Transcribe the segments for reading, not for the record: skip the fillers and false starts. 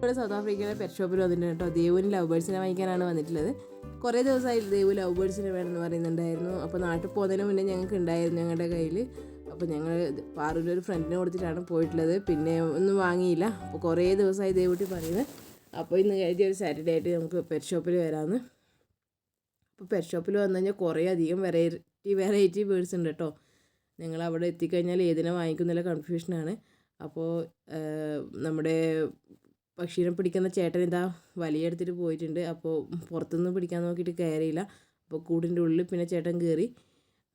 ഇവിടെ സൗത്ത് ആഫ്രിക്കയിലെ പെറ്റ് ഷോപ്പിൽ വന്നിട്ടുണ്ട് കേട്ടോ. ദേവുവിന് ലവ് ബേർഡ്സിനെ വാങ്ങിക്കാനാണ് വന്നിട്ടുള്ളത്. കുറേ ദിവസമായി ദേവു ലവ് ബേർഡ്സിനെ വേണമെന്ന് പറയുന്നുണ്ടായിരുന്നു. അപ്പോൾ നാട്ടിൽ പോകുന്നതിന് മുന്നേ ഞങ്ങൾക്ക് ഉണ്ടായിരുന്നു ഞങ്ങളുടെ കയ്യിൽ. അപ്പോൾ ഞങ്ങൾ പാറൂൻ്റെ ഒരു ഫ്രണ്ടിനെ കൊടുത്തിട്ടാണ് പോയിട്ടുള്ളത്. പിന്നെ ഒന്നും വാങ്ങിയില്ല. അപ്പോൾ കുറേ ദിവസമായി ദേവുട്ടി പറയുന്നത്. അപ്പോൾ ഇന്ന് കഴിഞ്ഞ ഒരു സാറ്റർഡേ ആയിട്ട് നമുക്ക് പെറ്റ് ഷോപ്പിൽ വരാമെന്ന്. അപ്പോൾ പെറ്റ് ഷോപ്പിൽ വന്നു കഴിഞ്ഞാൽ കുറേ അധികം വെറൈറ്റി ബേർഡ്സ് ഉണ്ട് കേട്ടോ. നിങ്ങൾ അവിടെ എത്തിക്കഴിഞ്ഞാൽ ഏതിനെ വാങ്ങിക്കുന്നില്ല കൺഫ്യൂഷനാണ്. അപ്പോൾ നമ്മുടെ പക്ഷീനെ പിടിക്കുന്ന ചേട്ടൻ ഇതാ വലിയെടുത്തിട്ട് പോയിട്ടുണ്ട്. അപ്പോൾ പുറത്തുനിന്ന് പിടിക്കാൻ നോക്കിയിട്ട് കയറിയില്ല. അപ്പോൾ കൂടിൻ്റെ ഉള്ളിൽ പിന്നെ ചേട്ടൻ കയറി.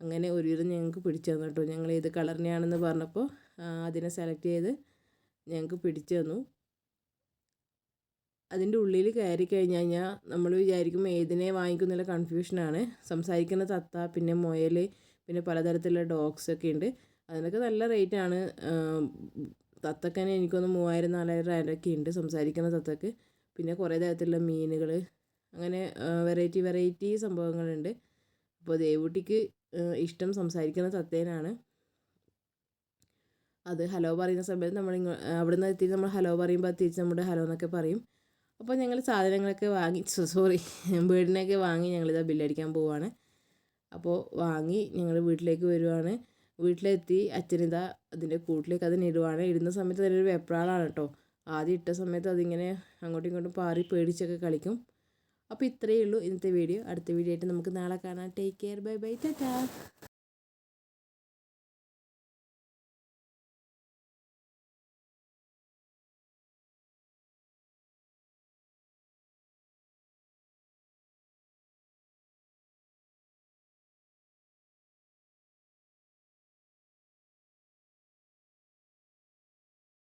അങ്ങനെ ഒരുവിധം ഞങ്ങൾക്ക് പിടിച്ചു തന്നു കേട്ടോ. ഞങ്ങൾ ഏത് കളറിനെയാണെന്ന് പറഞ്ഞപ്പോൾ അതിനെ സെലക്ട് ചെയ്ത് ഞങ്ങൾക്ക് പിടിച്ചു തന്നു. അതിൻ്റെ ഉള്ളിൽ കയറി കഴിഞ്ഞ് കഴിഞ്ഞാൽ നമ്മൾ വിചാരിക്കും ഏതിനെ വാങ്ങിക്കുന്നില്ല കൺഫ്യൂഷനാണ്. സംസാരിക്കുന്ന തത്ത, പിന്നെ മുയൽ, പിന്നെ പലതരത്തിലുള്ള ഡോഗ്സൊക്കെ ഉണ്ട്. അതിനൊക്കെ നല്ല റേറ്റാണ്. തത്തക്ക് തന്നെ എനിക്കൊന്ന് 3000-4000 ഒക്കെ ഉണ്ട് സംസാരിക്കുന്ന തത്തക്ക്. പിന്നെ കുറേ തരത്തിലുള്ള മീനുകൾ, അങ്ങനെ വെറൈറ്റി സംഭവങ്ങളുണ്ട്. അപ്പോൾ ദേവുട്ടിക്ക് ഇഷ്ടം സംസാരിക്കുന്ന തത്തേനാണ്. അത് ഹലോ പറയുന്ന സമയത്ത് നമ്മൾ അവിടെ നിന്ന് എത്തി നമ്മൾ ഹലോ പറയുമ്പോൾ അത് തിരിച്ച് നമ്മുടെ ഹലോ എന്നൊക്കെ പറയും. അപ്പോൾ ഞങ്ങൾ സാധനങ്ങളൊക്കെ വാങ്ങി ബേർഡിനെയൊക്കെ വാങ്ങി ഞങ്ങളിതാ ബില്ലടിക്കാൻ പോവുകയാണ്. അപ്പോൾ വാങ്ങി ഞങ്ങൾ വീട്ടിലേക്ക് വരുവാണ്. വീട്ടിലെത്തി അച്ഛനിതാ അതിൻ്റെ കൂട്ടിലേക്ക് അതിനിടുവാണ്. ഇടുന്ന സമയത്ത് അതിനൊരു വെപ്രാളാണ് കേട്ടോ. ആദ്യം ഇട്ട സമയത്ത് അതിങ്ങനെ അങ്ങോട്ടും ഇങ്ങോട്ടും പാറി പേടിച്ചൊക്കെ കളിക്കും. അപ്പോൾ ഇത്രയേ ഉള്ളൂ ഇന്നത്തെ വീഡിയോ. അടുത്ത വീഡിയോ ആയിട്ട് നമുക്ക് നാളെ കാണാം. Take care, bye bye, Tata.